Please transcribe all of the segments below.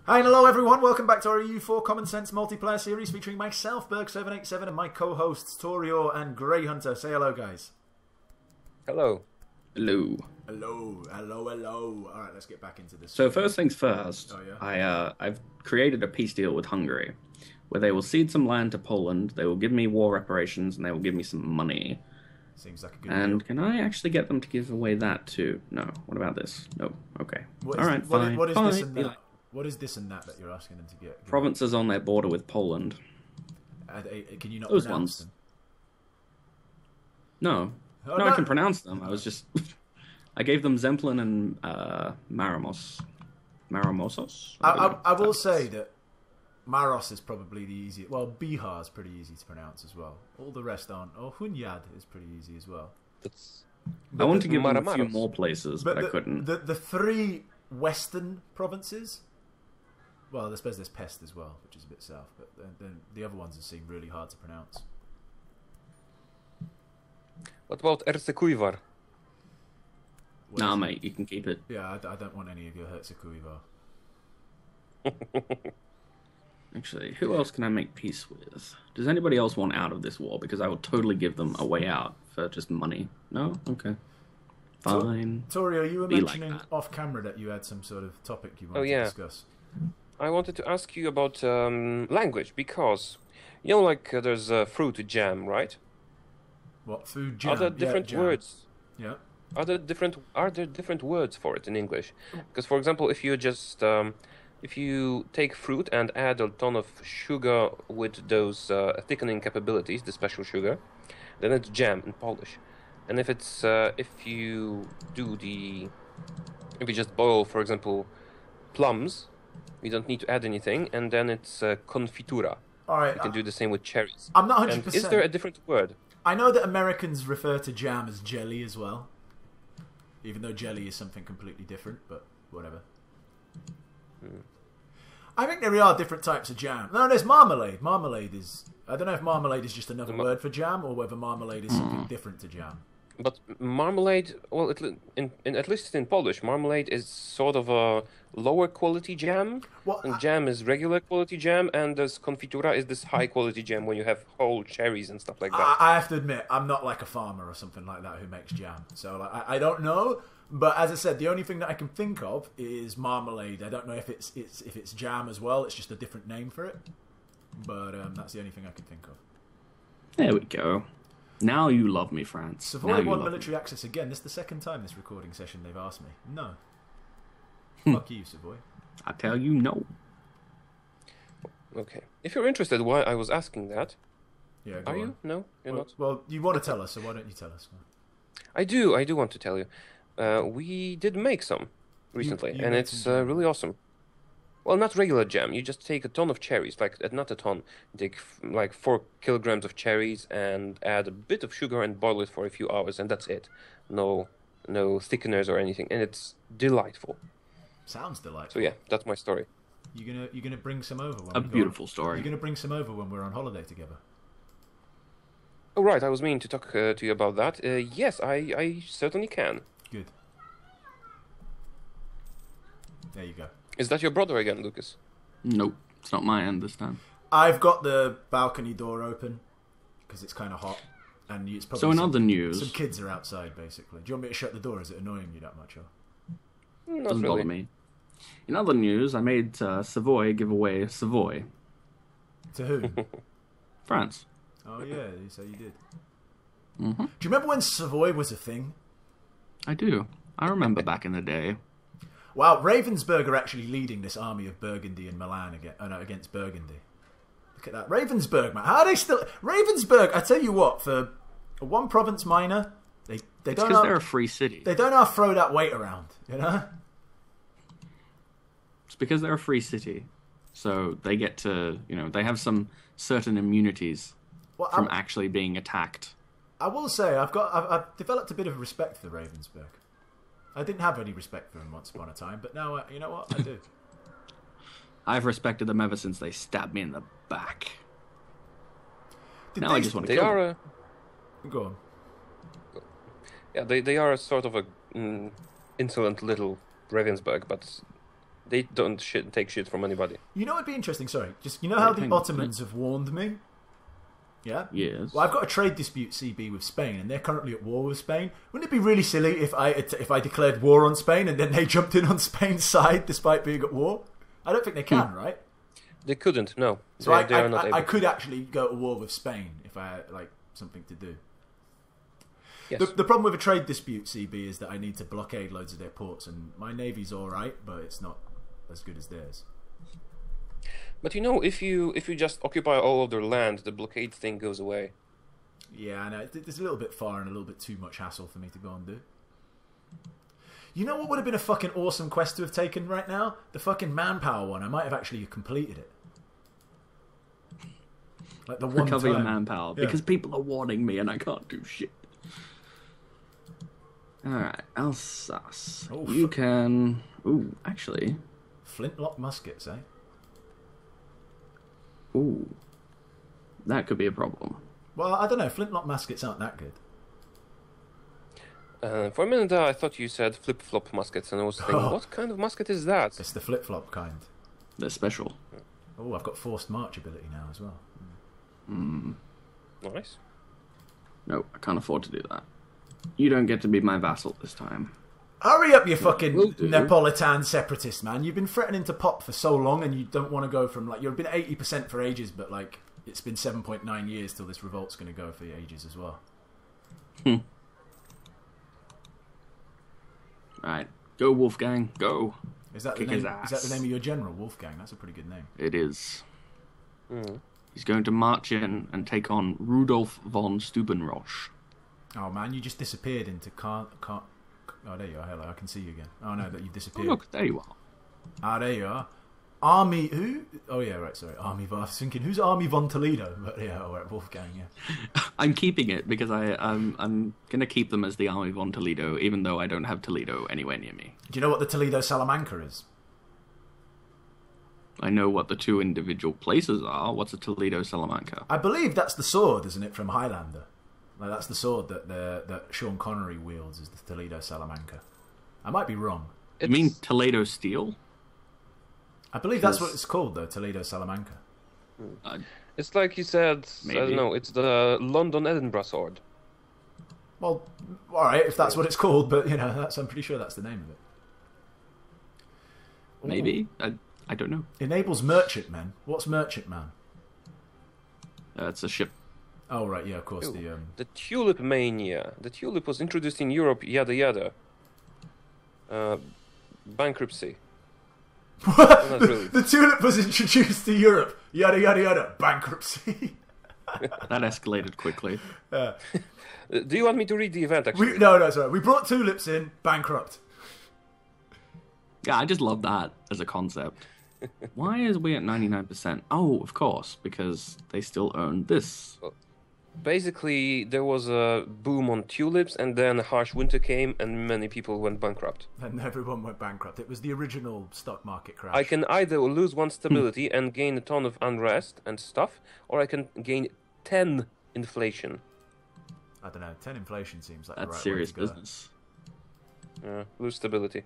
Hi and hello everyone, welcome back to our EU4 Common Sense multiplayer series featuring myself, Berg787, and my co-hosts, Torio and Grey Hunter. Say hello, guys. Hello. Hello. Hello, hello, hello. Alright, let's get back into this. So first things first, Oh, yeah? I've created a peace deal with Hungary, where they will cede some land to Poland, they will give me war reparations, and they will give me some money. Seems like a good And deal. can I actually get them to give away that too? No. What about this? No. Okay. What Fine. what is fine. this and that? What is this and that you're asking them to get? Provinces on their border with Poland. Can you not Those pronounce ones. them? No. Oh, No, I can pronounce them. I was just... I gave them Zemplin and Maramos. Maramosos? I will say that Maros is probably the easiest. Well, Bihar is pretty easy to pronounce as well. All the rest aren't. Oh, Hunyad is pretty easy as well. I want to give them a few Maramaros. more places, but I couldn't. The three western provinces. Well, I suppose there's Pest as well, which is a bit south, but then the other ones seem really hard to pronounce. What about Ersekuyvar? Nah, mate, you can keep it. Yeah, I don't want any of your Herzegovina. Actually, who else can I make peace with? Does anybody else want out of this war? Because I will totally give them a way out for just money. No? Okay. Fine. Torio, you were Be like mentioning that. off camera that you had some sort of topic you wanted Oh, yeah. to discuss. I wanted to ask you about language, because, you know, like there's fruit jam, right? What, food jam? Are there Yeah, different jam. words? Yeah. Are there different words for it in English? Because, for example, if you just if you take fruit and add a ton of sugar with those thickening capabilities, the special sugar, then it's jam in Polish. And if it's if you just boil, for example, plums, you don't need to add anything, and then it's confitura. All right. You can do the same with cherries. I'm not 100%. And is there a different word? I know that Americans refer to jam as jelly as well. Even though jelly is something completely different, but whatever. I think there are different types of jam. No, there's marmalade. Marmalade is... I don't know if marmalade is just another word for jam, or whether marmalade is something different to jam. But marmalade, well, at least in Polish, marmalade is sort of a lower quality jam. Well, And jam is regular quality jam, and this confitura is this high quality jam when you have whole cherries and stuff like that. I have to admit, I'm not like a farmer or something like that who makes jam. So like, I don't know. But as I said, the only thing that I can think of is marmalade. I don't know if it's jam as well. It's just a different name for it. But that's the only thing I can think of. There we go. Now you love me, France. Savoy Now you want love military me. access again. This is the second time this recording session they've asked me. No. Fuck you, Savoy. I tell you no. Okay. If you're interested why I was asking that, Yeah, go are on. you? No, you're not? Well, you want to tell us, so why don't you tell us? I do want to tell you. We did make some recently, you and made it's some jam. really awesome. Well, not regular jam. You just take a ton of cherries, like not a ton. You take like 4 kilograms of cherries and add a bit of sugar and boil it for a few hours, and that's it. No thickeners or anything, and it's delightful. Sounds delightful. So yeah, that's my story. You're gonna bring some over when A we go beautiful on. story. You're gonna bring some over when we're on holiday together. Oh right, I was meaning to talk to you about that. Yes, I certainly can. Good. There you go. Is that your brother again, Lucas? Nope, it's not my end this time. I've got the balcony door open because it's kind of hot, and it's probably So in some, other news, some kids are outside. Basically, do you want me to shut the door? Is it annoying you that much? Or? Not doesn't really. bother me. In other news, I made Savoy give away Savoy. To who? France. Oh yeah, so you did. Mm-hmm. Do you remember when Savoy was a thing? I do. I remember back in the day. Wow, Ravensburg are actually leading this army of Burgundy and Milan against Burgundy. Look at that, Ravensburg, man. How are they still Ravensburg? I tell you what, for a one province minor, they It's don't because know, they're a free city. they don't know how to throw that weight around, you know. It's because they're a free city. So they get to, they have some certain immunities Well, from actually being attacked. I will say I've developed a bit of respect for Ravensburg. I didn't have any respect for them once upon a time, but now you know what I do. I've respected them ever since they stabbed me in the back. Did Now I just want to They kill are them. Go on. they are a sort of a insolent little Ravensburg, but They don't take shit from anybody. You know, it'd be interesting. Sorry, just you know how the Ottomans have warned me. Yeah. Yes. Well, I've got a trade dispute CB with Spain, and they're currently at war with Spain. Wouldn't it be really silly if I declared war on Spain and then they jumped in on Spain's side despite being at war? I don't think they can, right? They couldn't. No. So they are not able. I could actually go to war with Spain if I had like something to do. Yes. The problem with a trade dispute, CB, is that I need to blockade loads of their ports, and my navy's all right, but it's not as good as theirs. But you know, if you just occupy all of their land, the blockade thing goes away. Yeah, I know. It's a little bit far and a little bit too much hassle for me to go and do. You know what would have been a fucking awesome quest to have taken right now? The fucking manpower one. I might have actually completed it. Like the one Recover your time. manpower, Yeah. because people are warning me and I can't do shit. Alright, Alsace. Oh, You can... Ooh, actually... Flintlock muskets, eh? Ooh. That could be a problem. Well, I don't know. Flintlock muskets aren't that good. For a minute there, I thought you said flip-flop muskets, and I was thinking, what kind of musket is that? It's the flip-flop kind. They're special. Oh, I've got forced march ability now as well. Nice. No, I can't afford to do that. You don't get to be my vassal this time. Hurry up, you fucking Will do. Neapolitan separatist, man. You've been threatening to pop for so long, and you don't want to go from, like, you've been 80% for ages, but, like, it's been 7.9 years till this revolt's going to go for ages as well. Alright, go Wolfgang, go. Is that, the Kick name, his is that the ass. name of your general, Wolfgang? That's a pretty good name. It is. He's going to march in and take on Rudolf von Stubenrosch. Oh, man, you just disappeared into can't. Oh, there you are. Hello, I can see you again. Oh, no, that you've Oh, disappeared. look, there you are. Ah, there you are. Army, who? Oh, yeah, right, sorry. Army von, I was thinking, who's Army von Toledo? But yeah, all right, Wolfgang, yeah. I'm keeping it because I'm going to keep them as the Army von Toledo, even though I don't have Toledo anywhere near me. Do you know what the Toledo Salamanca is? I know what the two individual places are. What's a Toledo Salamanca? I believe that's the sword, isn't it, from Highlander? Like, that's the sword that Sean Connery wields, is the Toledo Salamanca. I might be wrong. You mean Toledo Steel? I believe that's what it's called, though, Toledo Salamanca. It's like you said, I Maybe. don't know, it's the London-Edinburgh sword. Well, all right, if that's what it's called, but, you know, I'm pretty sure that's the name of it. Ooh. Maybe. I don't know. Enables merchantmen. What's merchantman? It's a ship. Oh, right, yeah, of course. Ooh, the tulip mania. The tulip was introduced in Europe, yada yada. Bankruptcy. Not really. The tulip was introduced to Europe. Yada, yada, yada. Bankruptcy. That escalated quickly. Do you want me to read the event, actually? No, sorry. We brought tulips in. Bankrupt. Yeah, I just love that as a concept. Why is we at 99%? Oh, of course, because they still own this. Basically, there was a boom on tulips, and then a harsh winter came, and many people went bankrupt. And everyone went bankrupt. It was the original stock market crash. I can either lose one stability and gain a ton of unrest and stuff, or I can gain 10 inflation. I don't know. 10 inflation seems like That's the right serious way to go. business. Lose stability.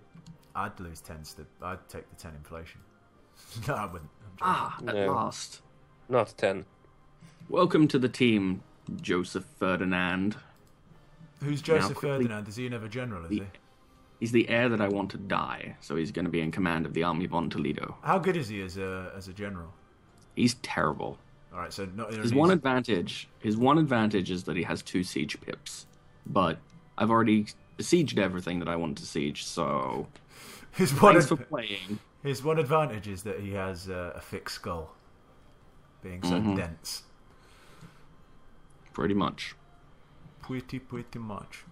I'd lose 10. I'd take the 10 inflation. No, I wouldn't. At No. last. Not 10. Welcome to the team, Joseph Ferdinand. Who's Joseph quickly- Ferdinand? Is he another general, is he? He's the heir that I want to die, so he's going to be in command of the Army von Toledo. How good is he as a general? He's terrible. All right, so not His one advantage is that he has 2 siege pips, but I've already besieged everything that I want to siege, so his thanks for playing. His one advantage is that he has a thick skull, being so dense. Pretty much. Pretty much.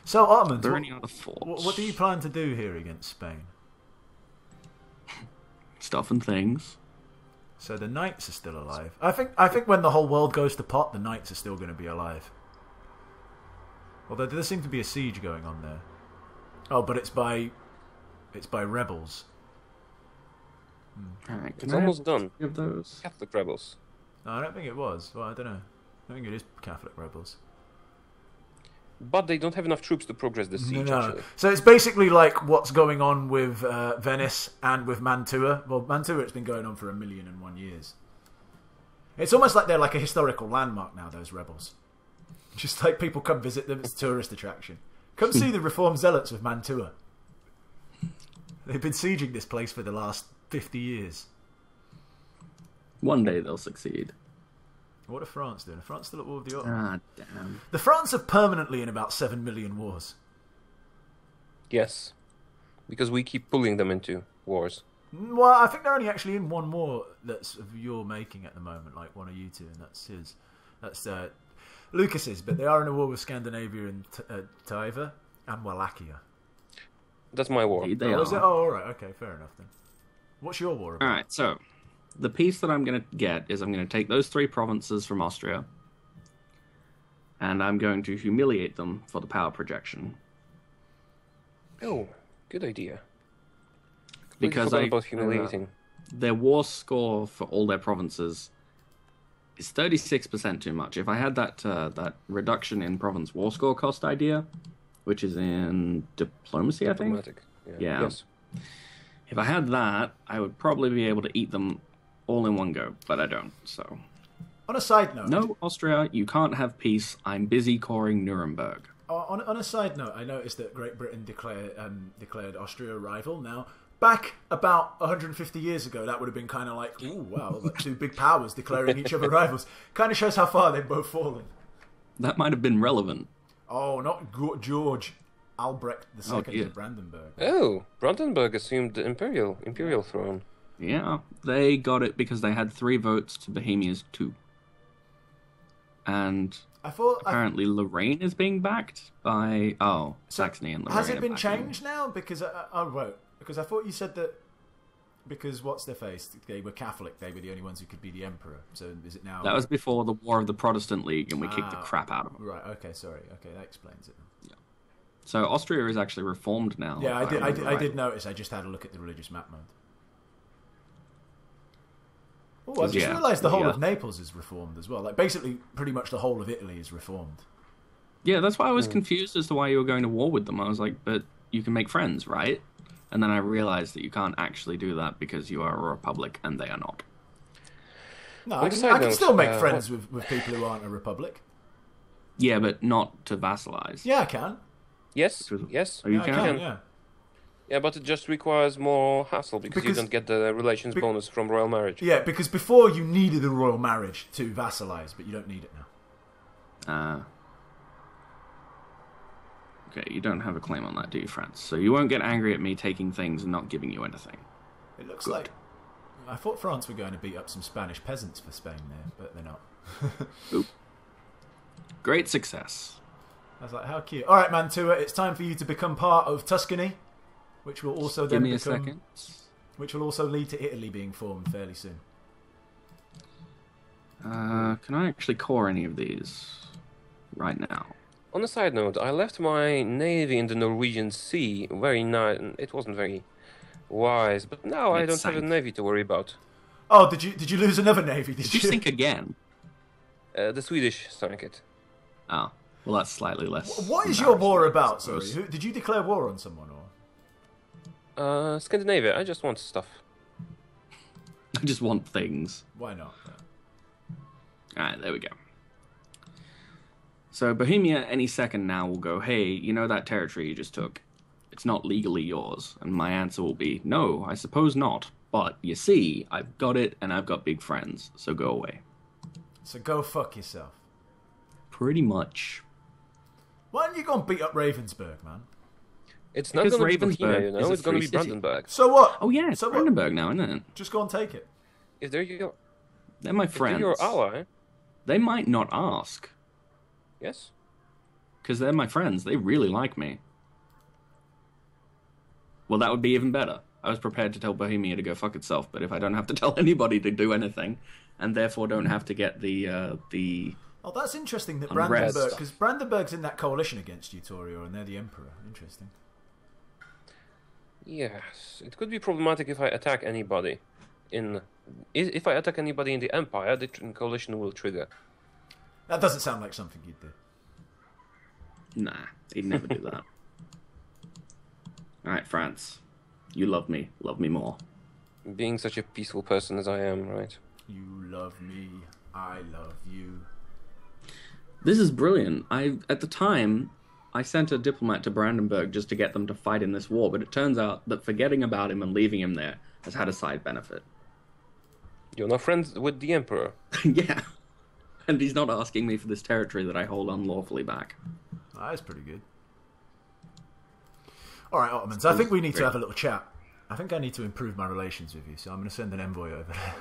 So, Ottomans, Are there any other forts? what do you plan to do here against Spain? Stuff and things. So the knights are still alive. I think when the whole world goes to pot, the knights are still going to be alive. Although there seems to be a siege going on there. Oh, but it's by rebels. All right, It's almost done. Of those. Catholic rebels. No, I don't think it was. Well, I don't know. I think it is Catholic rebels. But they don't have enough troops to progress the siege, actually. So it's basically like what's going on with Venice and with Mantua. Well, Mantua, it's been going on for 1,001 years. It's almost like they're like a historical landmark now, those rebels. Just like people come visit them as a tourist attraction. Come see the Reformed Zealots of Mantua. They've been sieging this place for the last 50 years. One day they'll succeed. What are France doing? Are France still at war with the Ah, damn. The France are permanently in about 7 million wars. Yes. Because we keep pulling them into wars. Well, I think they're only actually in one more that's of your making at the moment, like one of you two, and that's his. That's Lucas's, but they are in a war with Scandinavia and Taiva and Wallachia. That's my war. Indeed, they Oh, is it? are. Oh, all right. Okay, fair enough then. What's your war about? All right, so the piece that I'm going to get is I'm going to take those 3 provinces from Austria, and I'm going to humiliate them for the power projection. Oh, good idea. Because I forgot about humiliating. Their war score for all their provinces is 36% too much. If I had that reduction in province war score cost idea, which is in diplomacy, I think. Diplomatic. Yeah. Yes. If I had that, I would probably be able to eat them all in one go, but I don't. So, On a side note, no, Austria, you can't have peace. I'm busy coring Nuremberg. on a side note, I noticed that Great Britain declared Austria a rival. Now, back about 150 years ago, that would have been kind of like, ooh, wow, like 2 big powers declaring each other rivals. Kind of shows how far they've both fallen. That might have been relevant. Oh, not George Albrecht II dear. of Brandenburg. Oh, Brandenburg assumed the imperial throne. Yeah, they got it because they had 3 votes to Bohemia's 2. And apparently Lorraine is being backed by Saxony and Lorraine. Has it are been backing changed now? Because because I thought you said that because what's their face? They were Catholic. They were the only ones who could be the emperor. So is it now? That was before the War of the Protestant League, and we kicked the crap out of them. Right. Okay. Sorry. Okay, that explains it. Yeah. So Austria is actually reformed now. Yeah, if I remember right. did notice. I just had a look at the religious map mode. Oh, I just realised the whole of Naples is reformed as well. Like basically, pretty much the whole of Italy is reformed. Yeah, that's why I was confused as to why you were going to war with them. I was like, but you can make friends, right? And then I realised that you can't actually do that because you are a republic and they are not. No, I can still make friends with people who aren't a republic. Yeah, but not to vassalize. Yeah, I can. Yes. Oh, you I can, yeah. Yeah, but it just requires more hassle because you don't get the relations bonus from royal marriage. Yeah, because before you needed a royal marriage to vassalize, but you don't need it now. Okay, you don't have a claim on that, do you, France? So you won't get angry at me taking things and not giving you anything. It looks like... I thought France were going to beat up some Spanish peasants for Spain there, but they're not. Oop. Great success. I was like, how cute. All right, Mantua, it's time for you to become part of Tuscany, which will also then Give me become... a second. Which will also lead to Italy being formed fairly soon. Can I actually core any of these right now? On a side note, I left my navy in the Norwegian Sea. It wasn't very wise, but now I don't have a navy to worry about. Oh, did you lose another navy? Did you sink again? The Swedish sank it. Oh, well, that's slightly less. What is your war about? Sorry, did you declare war on someone or? Scandinavia. I just want stuff. I just want things. Why not? Alright, there we go. So Bohemia any second now will go, hey, you know that territory you just took? It's not legally yours. And my answer will be, no, I suppose not. But, you see, I've got it and I've got big friends, so go away. So go fuck yourself. Pretty much. Why don't you go and beat up Ravensburg, man? It's not going to be Bohemia, you know? It's going to be Brandenburg. So what? Oh yeah, it's so Brandenburg now, isn't it? Just go and take it. If they're your friends. If they're your ally. They might not ask. Yes. Because they're my friends. They really like me. Well, that would be even better. I was prepared to tell Bohemia to go fuck itself, but if I don't have to tell anybody to do anything, and therefore don't have to get the Oh, that's interesting that unrest. Brandenburg, because Brandenburg's in that coalition against you, Torio, and they're the emperor. Interesting. Yes, it could be problematic if I attack anybody. If I attack anybody in the empire, the coalition will trigger. That doesn't sound like something you'd do. Nah, he'd never do that. All right, France. You love me. Love me more. Being such a peaceful person as I am, right? You love me. I love you. This is brilliant. At the time, I sent a diplomat to Brandenburg just to get them to fight in this war, but it turns out that forgetting about him and leaving him there has had a side benefit. You're not friends with the Emperor. Yeah. And he's not asking me for this territory that I hold unlawfully back. That is pretty good. All right, Ottomans, I think we need to have a little chat. I think I need to improve my relations with you, so I'm going to send an envoy over there.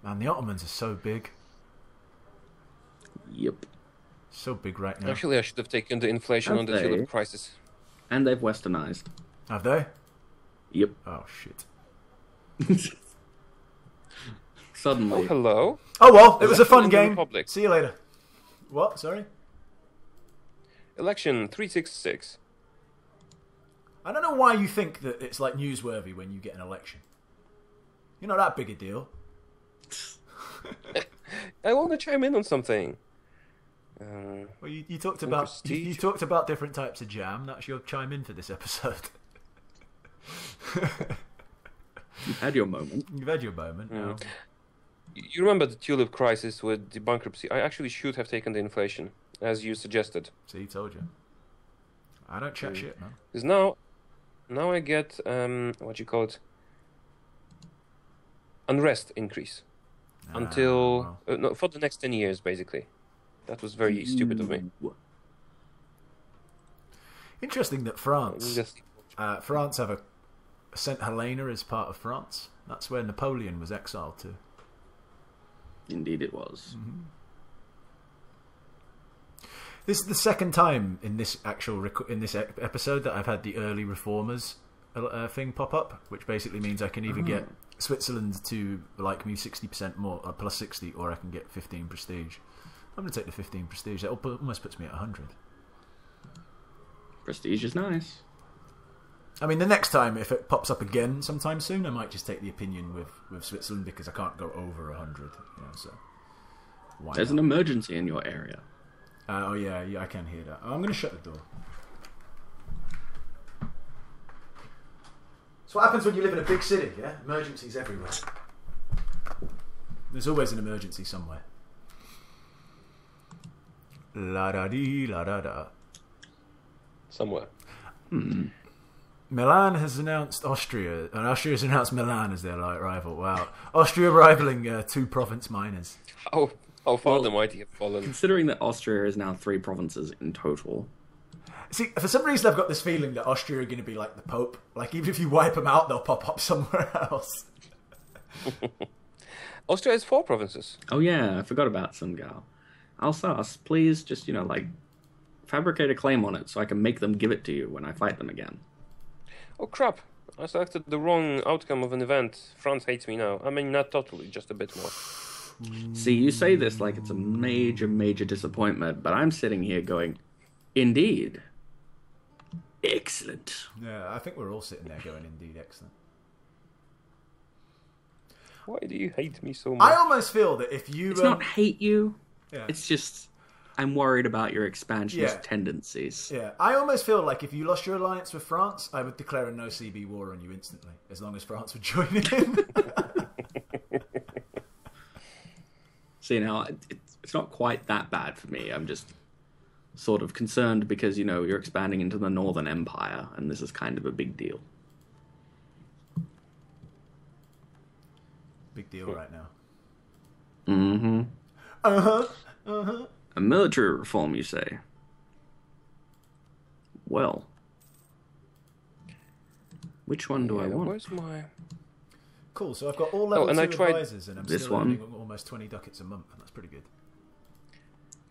Man, the Ottomans are so big. Yep. So big right now. Actually, I should have taken the inflation on the tulip crisis. And they've westernized. Have they? Yep. Oh, shit. Suddenly. Oh, hello. Oh, well, it was a fun game. Republic. See you later. What? Sorry? Election 366. I don't know why you think that it's like newsworthy when you get an election. You're not that big a deal. I want to chime in on something. Well, you talked about you talked about different types of jam. That's your chime in for this episode. You've had your moment. You've had your moment. Now. You remember the tulip crisis with the bankruptcy? I actually should have taken the inflation, as you suggested. See, told you. I don't chat shit, man. Because now I get what you call it, unrest increase until no, for the next 10 years, basically. That was very stupid of me. Interesting that France have a Saint Helena as part of France. That's where Napoleon was exiled to. Indeed, it was. Mm-hmm. This is the second time in this episode that I've had the early reformers thing pop up, which basically means I can either get Switzerland to like me 60% more, plus 60, or I can get 15 prestige. I'm going to take the 15 prestige. That almost puts me at 100. Prestige is nice. I mean, the next time, if it pops up again sometime soon, I might just take the opinion with Switzerland because I can't go over 100. So there's an emergency in your area. Oh yeah, I can hear that. I'm going to shut the door. That's what happens when you live in a big city, yeah? Emergencies everywhere. There's always an emergency somewhere. La-da-dee, la-da-da. Somewhere. Milan has announced Austria, and Austria has announced Milan as their rival. Wow. Austria rivaling two province miners. How far the mighty have fallen. Considering that Austria is now 3 provinces in total. See, for some reason I've got this feeling that Austria are going to be like the Pope. Like, even if you wipe them out, they'll pop up somewhere else. Austria has 4 provinces. Oh yeah, I forgot about Sungal. Alsace, please just, fabricate a claim on it so I can make them give it to you when I fight them again. Oh crap, I selected the wrong outcome of an event. France hates me now. I mean, not totally, just a bit more. See, you say this like it's a major, major disappointment, but I'm sitting here going, indeed. Excellent. Yeah, I think we're all sitting there going, indeed, excellent. Why do you hate me so much? I almost feel that if you... It's not hate you. Yeah. It's just... I'm worried about your expansionist tendencies. Yeah, I almost feel like if you lost your alliance with France, I would declare a no CB war on you instantly, as long as France would join in. See, now, it's not quite that bad for me. I'm just sort of concerned because, you're expanding into the Northern Empire, and this is kind of a big deal. Big deal right now. Mm-hmm. Uh-huh. Uh-huh. A military reform, you say? Well, which one do I want? Where's my... Cool, so I've got all level 2 advisors, and I'm still earning almost 20 ducats a month. That's pretty good.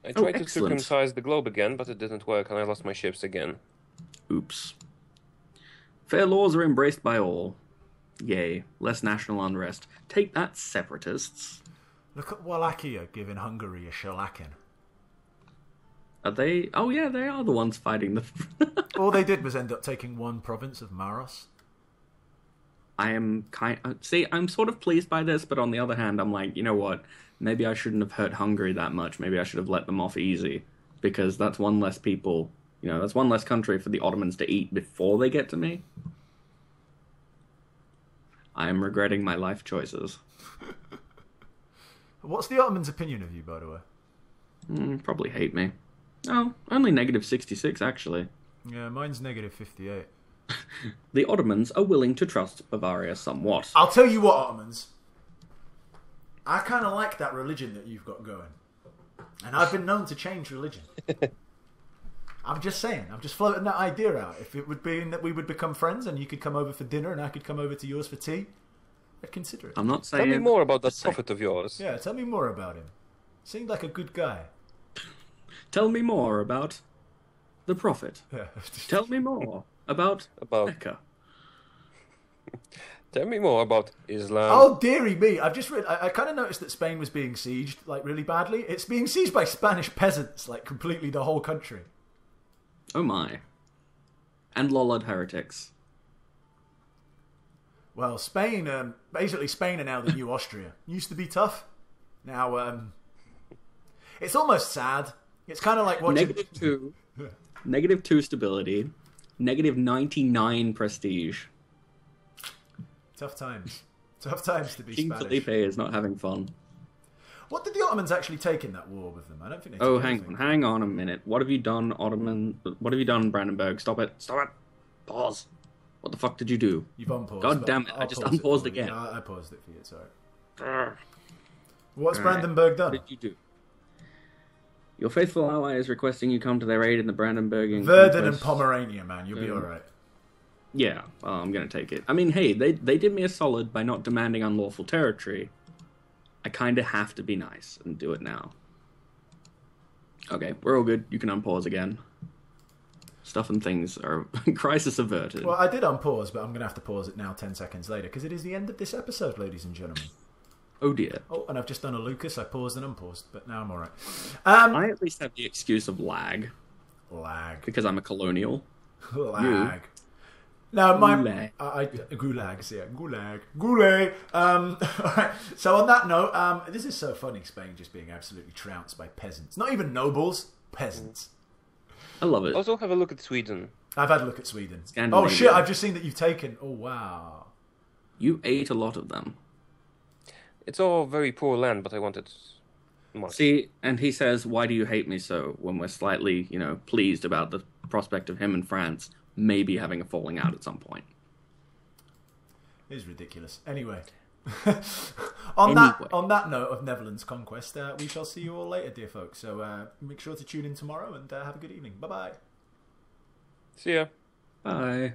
I tried to circumcise the globe again, but it didn't work, and I lost my ships again. Oops. Fair laws are embraced by all. Yay, less national unrest. Take that, separatists. Look at Wallachia giving Hungary a shellacking. Are they? Oh yeah, they are the ones fighting the... All they did was end up taking one province of Maros. I'm sort of pleased by this, but on the other hand, I'm like, you know what? maybe I shouldn't have hurt Hungary that much. Maybe I should have let them off easy, because that's one less people, that's one less country for the Ottomans to eat before they get to me. I am regretting my life choices. What's the Ottomans' opinion of you, by the way? Probably hate me. Oh, only -66, actually. Yeah, mine's -58. The Ottomans are willing to trust Bavaria somewhat. I'll tell you what, Ottomans. I kind of like that religion that you've got going. And I've been known to change religion. I'm just saying. I'm just floating that idea out. If it would be that we would become friends and you could come over for dinner and I could come over to yours for tea, I'd consider it. I'm not saying... Tell me more about that prophet of yours. Yeah, tell me more about him. Seemed like a good guy. Tell me more about the prophet. Yeah. Tell me more about Mecca. Tell me more about Islam. Oh, dearie me. I've just read... I kind of noticed that Spain was being sieged, like, really badly. It's being sieged by Spanish peasants, like, completely the whole country. Oh my. And Lollard heretics. Well, Spain... basically, Spain are now the new Austria. Used to be tough. Now, it's almost sad. It's kind of like watching... -2. -2 stability. -99 prestige. Tough times. Tough times to be King Spanish. Felipe is not having fun. What did the Ottomans actually take in that war with them? I don't think they took Oh, anything. hang on a minute. What have you done, Ottoman? What have you done, Brandenburg? Stop it. Pause. What the fuck did you do? You've unpaused. God but damn it, I'll I just pause it unpaused for you. again. I paused it for you, sorry. What's All right. Brandenburg done? What did you do? Your faithful ally is requesting you come to their aid in the Brandenburgian Verden and conquest. Pomerania, man. You'll be alright. Yeah, well, I'm going to take it. I mean, hey, they did me a solid by not demanding unlawful territory. I kind of have to be nice and do it now. Okay, we're all good. You can unpause again. Stuff and things are crisis averted. Well, I did unpause, but I'm going to have to pause it now 10 seconds later, because it is the end of this episode, ladies and gentlemen. Oh dear. Oh, and I've just done a Lucas. I paused and unpaused, but now I'm alright. I at least have the excuse of lag, Lag. because I'm a colonial. Lag. Now, my... Gulag. Gulags, yeah. Gulag. Alright, so on that note, this is so funny, Spain just being absolutely trounced by peasants. Not even nobles, peasants. I love it. Also, have a look at Sweden. I've had a look at Sweden. Oh Scandinavia. shit, I've just seen that you've taken... Oh, wow. You ate a lot of them. It's all very poor land, but I want it much. See, and he says, why do you hate me so, when we're slightly, pleased about the prospect of him and France maybe having a falling out at some point. It is ridiculous. Anyway. on that note of Netherlands conquest, we shall see you all later, dear folks. So make sure to tune in tomorrow and have a good evening. Bye-bye. See ya. Bye.